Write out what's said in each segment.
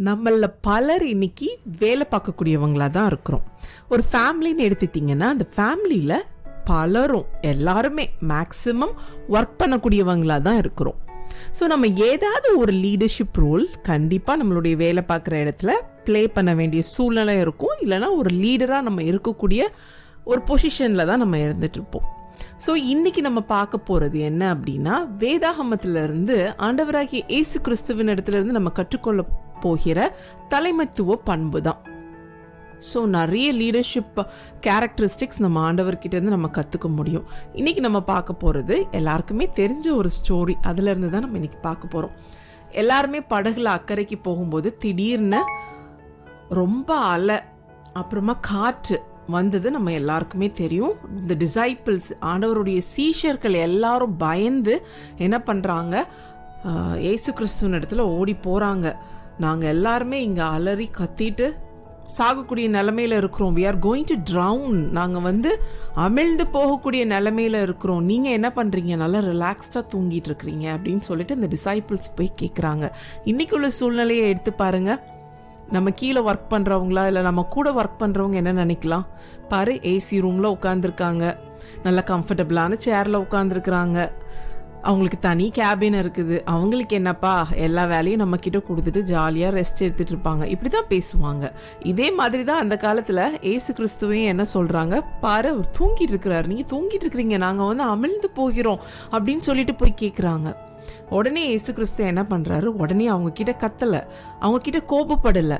நம்மள பலர் இன்னைக்கு வேலை பார்க்கக்கூடியவங்களா தான் இருக்கிறோம். ஒரு ஃபேமிலின்னு எடுத்துட்டிங்கன்னா அந்த ஃபேமிலியில் பலரும் எல்லாருமே மேக்சிமம் ஒர்க் பண்ணக்கூடியவங்களா தான் இருக்கிறோம். ஸோ நம்ம ஏதாவது ஒரு லீடர்ஷிப் ரோல் கண்டிப்பாக நம்மளுடைய வேலை பார்க்குற இடத்துல ப்ளே பண்ண வேண்டிய சூழ்நிலை இருக்கும். இல்லைனா ஒரு லீடராக நம்ம இருக்கக்கூடிய ஒரு பொசிஷனில் தான் நம்ம இருந்துட்டு இருப்போம். ஸோ இன்னைக்கு நம்ம பார்க்க போகிறது என்ன அப்படின்னா, வேதாகமத்திலிருந்து ஆண்டவராகிய இயேசு கிறிஸ்துவின் இடத்துல இருந்து நம்ம கற்றுக்கொள்ள போகிற தலைமைத்துவ பண்பு தான். ஸோ நிறைய லீடர்ஷிப் கேரக்டரிஸ்டிக்ஸ் நம்ம ஆண்டவர்கிட்ட இருந்து நம்ம கற்றுக்க முடியும். இன்னைக்கு நம்ம பார்க்க போகிறது எல்லாருக்குமே தெரிஞ்ச ஒரு ஸ்டோரி. அதுல இருந்து தான் நம்ம இன்னைக்கு பார்க்க போகிறோம். எல்லாருமே படகுல அக்கறைக்கு போகும்போது திடீர்னு ரொம்ப அலை, அப்புறமா காற்று வந்தது நம்ம எல்லாருக்குமே தெரியும். இந்த டிசைபிள்ஸ், ஆண்டவருடைய சீஷர்கள் எல்லாரும் பயந்து என்ன பண்ணுறாங்க, இயேசு கிறிஸ்துவின் இடத்துல ஓடி போகிறாங்க. நாங்கள் எல்லாருமே இங்கே அலறி கத்திட்டு சாகக்கூடிய நிலைமையில இருக்கிறோம். we are going to drown. நாங்கள் அமிழ்ந்து போகக்கூடிய நிலைமையில இருக்கிறோம். நீங்கள் என்ன பண்ணுறீங்க, நல்லா ரிலாக்ஸ்டாக தூங்கிட்டு இருக்கிறீங்க அப்படின்னு சொல்லிட்டு இந்த டிசைபிள்ஸ் போய் கேட்குறாங்க. இன்னைக்குள்ள சூழ்நிலையை எடுத்து பாருங்க. நம்ம கீழே ஒர்க் பண்ணுறவங்களா இல்லை நம்ம கூட ஒர்க் பண்ணுறவங்க என்ன நினைக்கலாம், பாரு ஏசி ரூமில் உட்காந்துருக்காங்க, நல்லா கம்ஃபர்டபுளான சேரில் உட்காந்துருக்குறாங்க, அவங்களுக்கு தனி கேபின் இருக்குது, அவங்களுக்கு என்னப்பா எல்லா வேலையும் நம்ம கிட்ட கொடுத்துட்டு ஜாலியாக ரெஸ்ட் எடுத்துட்டு இருப்பாங்க. இப்படி தான் பேசுவாங்க. இதே மாதிரி தான் அந்த காலத்தில் ஏசு கிறிஸ்துவையும் என்ன சொல்கிறாங்க, பாரு அவர் தூங்கிட்டு இருக்கிறாரு, நீங்கள் தூங்கிட்டு இருக்கிறீங்க, நாங்கள் அமிழ்ந்து போகிறோம் அப்படின்னு சொல்லிட்டு போய் கேட்குறாங்க. உடனே ஏசு கிறிஸ்து என்ன பண்ணுறாரு, உடனே அவங்க கிட்ட கத்தலை, அவங்க கிட்ட கோபப்படலை.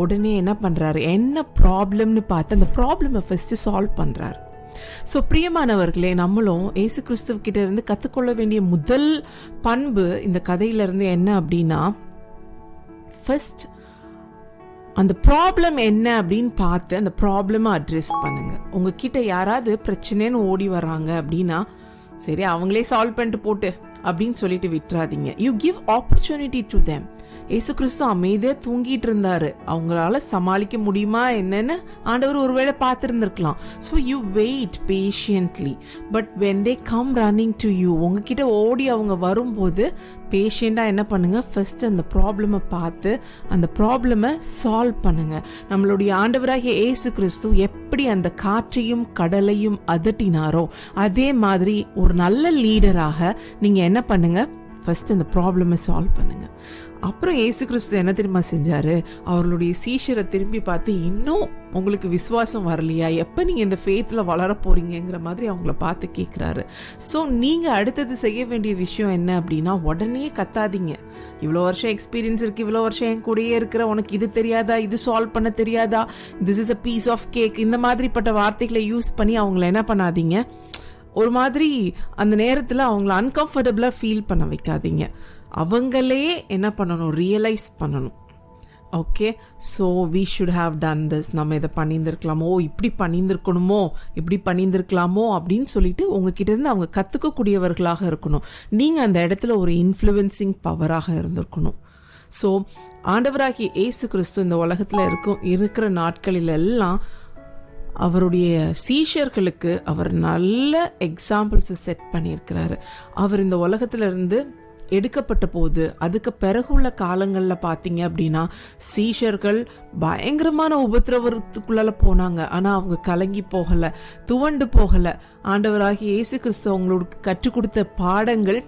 உடனே என்ன பண்ணுறாரு, என்ன ப்ராப்ளம்னு பார்த்து அந்த ப்ராப்ளமை ஃபஸ்ட்டு சால்வ் பண்ணுறாரு. ஸோ பிரியமானவர்களே, நம்மளும் ஏசு கிறிஸ்துவ இருந்து கற்றுக்கொள்ள வேண்டிய முதல் பண்பு இந்த கதையிலிருந்து என்ன அப்படின்னா, ஃபர்ஸ்ட் அந்த ப்ராப்ளம் என்ன அப்படின்னு பார்த்து அந்த ப்ராப்ளமை அட்ரெஸ் பண்ணுங்க. உங்ககிட்ட யாராவது பிரச்சனைன்னு ஓடி வராங்க அப்படின்னா, சரி அவங்களே சால்வ் பண்ணிட்டு போட்டு அப்படின்னு சொல்லிட்டு விட்டுறாதீங்க. You give opportunity to them. Yesu Kristhu அமைதியாக தூங்கிட்டு இருந்தாரு, அவங்களால சமாளிக்க முடியுமா என்னன்னு ஆண்டவர் ஒருவேளை பார்த்துருந்துருக்கலாம். So you wait patiently. But when they come running to you, உங்ககிட்ட ஓடி அவங்க வரும்போது பேஷியண்டாக என்ன பண்ணுங்க, ஃபர்ஸ்ட் அந்த ப்ராப்ளமை பார்த்து அந்த ப்ராப்ளமை சால்வ் பண்ணுங்க. நம்மளுடைய ஆண்டவராகிய இயேசு கிறிஸ்து எப்படி அந்த காற்றையும் கடலையும் அதட்டினாரோ அதே மாதிரி ஒரு நல்ல லீடராக நீங்கள் என்ன பண்ணுங்க, ஃபர்ஸ்ட் அந்த ப்ராப்ளமை சால்வ் பண்ணுங்க. அப்புறம் ஏசு கிறிஸ்து என்ன தெரியுமா செஞ்சாரு, அவர்களுடைய சீஷரை திரும்பி பார்த்து, இன்னும் உங்களுக்கு விசுவாசம் வரலையா, எப்போ நீங்கள் இந்த ஃபேத்தில் வளர போறீங்கிற மாதிரி அவங்கள பார்த்து கேட்குறாரு. ஸோ நீங்கள் அடுத்தது செய்ய வேண்டிய விஷயம் என்ன அப்படின்னா, உடனே கத்தாதீங்க. இவ்வளோ வருஷம் எக்ஸ்பீரியன்ஸ் இருக்குது, இவ்வளோ வருஷம் என் கூடயே இருக்கிற, உனக்கு இது தெரியாதா, இது சால்வ் பண்ண தெரியாதா, this is a piece of cake, இந்த மாதிரிப்பட்ட வார்த்தைகளை யூஸ் பண்ணி அவங்கள என்ன பண்ணாதீங்க, ஒரு மாதிரி அந்த நேரத்தில் அவங்கள அன்கம்ஃபர்டபுளாக ஃபீல் பண்ண வைக்காதீங்க. அவங்களே என்ன பண்ணணும், ரியலைஸ் பண்ணணும். Okay, so we should have done this, நம்ம இதை பண்ணியிருந்துருக்கலாமோ, இப்படி பண்ணியிருந்துருக்கணுமோ, இப்படி பண்ணியிருந்துருக்கலாமோ அப்படின்னு சொல்லிட்டு உங்ககிட்ட இருந்து அவங்க கற்றுக்கக்கூடியவர்களாக இருக்கணும். நீங்கள் அந்த இடத்துல ஒரு இன்ஃப்ளூயன்சிங் பவராக இருந்திருக்கணும். ஸோ ஆண்டவராகிய இயேசு கிறிஸ்து இந்த உலகத்தில் இருக்கிற நாட்களில் எல்லாம் அவருடைய சீஷர்களுக்கு அவர் நல்ல எக்ஸாம்பிள்ஸை செட் பண்ணியிருக்கிறாரு. அவர் இந்த உலகத்திலிருந்து எடுக்கப்பட்ட போது அதுக்கு பிறகு உள்ள காலங்களில் பார்த்தீங்க அப்படின்னா சீஷர்கள் பயங்கரமான உபத்திரவத்துக்குள்ளால போனாங்க. ஆனால் அவங்க கலங்கி போகலை, துவண்டு போகலை. ஆண்டவராகிய இயேசு கிறிஸ்து அவங்களுக்கு கற்றுக் கொடுத்த பாடங்கள்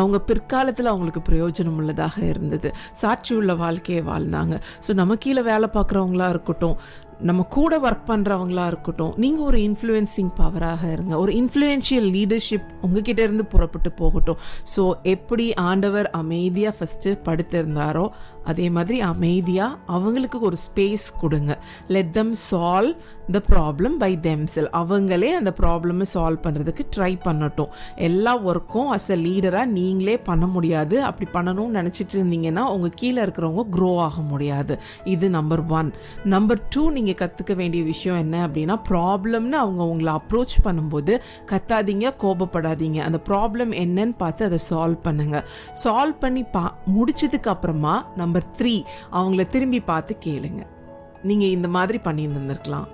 அவங்க பிற்காலத்தில் அவங்களுக்கு பிரயோஜனம் உள்ளதாக இருந்தது. சாட்சி உள்ள வாழ்க்கையை வாழ்ந்தாங்க. ஸோ நம்ம கீழே வேலை பார்க்குறவங்களா இருக்கட்டும், நம்ம கூட ஒர்க் பண்ணுறவங்களா இருக்கட்டும், நீங்கள் ஒரு இன்ஃப்ளூயன்சிங் பவராக இருங்க. ஒரு இன்ஃப்ளூயன்ஷியல் லீடர்ஷிப் உங்ககிட்ட இருந்து புறப்பட்டு போகட்டும். ஸோ எப்படி ஆண்டவர் அமைதியாக ஃபஸ்ட்டு படுத்திருந்தாரோ அதே மாதிரி அமைதியாக அவங்களுக்கு ஒரு ஸ்பேஸ் கொடுங்க. Let them solve the problem by themself. அவங்களே அந்த ப்ராப்ளமை சால்வ் பண்ணுறதுக்கு ட்ரை பண்ணட்டும். எல்லா ஒர்க்கும் அஸ் அ லீடராக நீங்களே பண்ண முடியாது. அப்படி பண்ணணும்னு நினச்சிட்டு இருந்தீங்கன்னா உங்கள் கீழே இருக்கிறவங்க க்ரோ ஆக முடியாது. இது நம்பர் 1. நம்பர் 2, நீங்கள் கற்றுக்க வேண்டிய விஷயம் என்ன அப்படின்னா, ப்ராப்ளம்னு அவங்க உங்களை அப்ரோச் பண்ணும்போது கத்தாதீங்க, கோபப்படாதீங்க. அந்த ப்ராப்ளம் என்னன்னு பார்த்து அதை சால்வ் பண்ணுங்க. சால்வ் பண்ணி முடிச்சதுக்கு அப்புறமா நம்பர் 3, அவங்கள திரும்பி பார்த்து கேளுங்க, நீங்கள் இந்த மாதிரி பண்ணியிருந்துருக்கலாம்,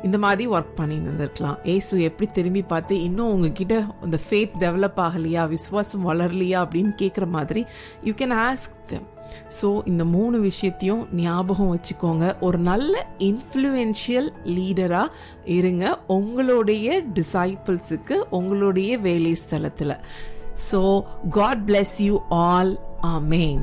இந்த மாதிரி ஒர்க் பண்ணி இருந்திருக்கலாம். ஏசு எப்படி திரும்பி பார்த்து இன்னும் உங்ககிட்ட இந்த ஃபேத் டெவலப் ஆகலையா, விசுவாசம் வளரலையா அப்படின்னு கேட்குற மாதிரி you can ask them. So இந்த 3 விஷயத்தையும் ஞாபகம் வச்சுக்கோங்க. ஒரு நல்ல இன்ஃப்ளூயன்ஷியல் லீடராக இருங்க உங்களுடைய டிசைபிள்ஸுக்கு, உங்களுடைய வேலை ஸ்தலத்தில். So God bless you all. Amen.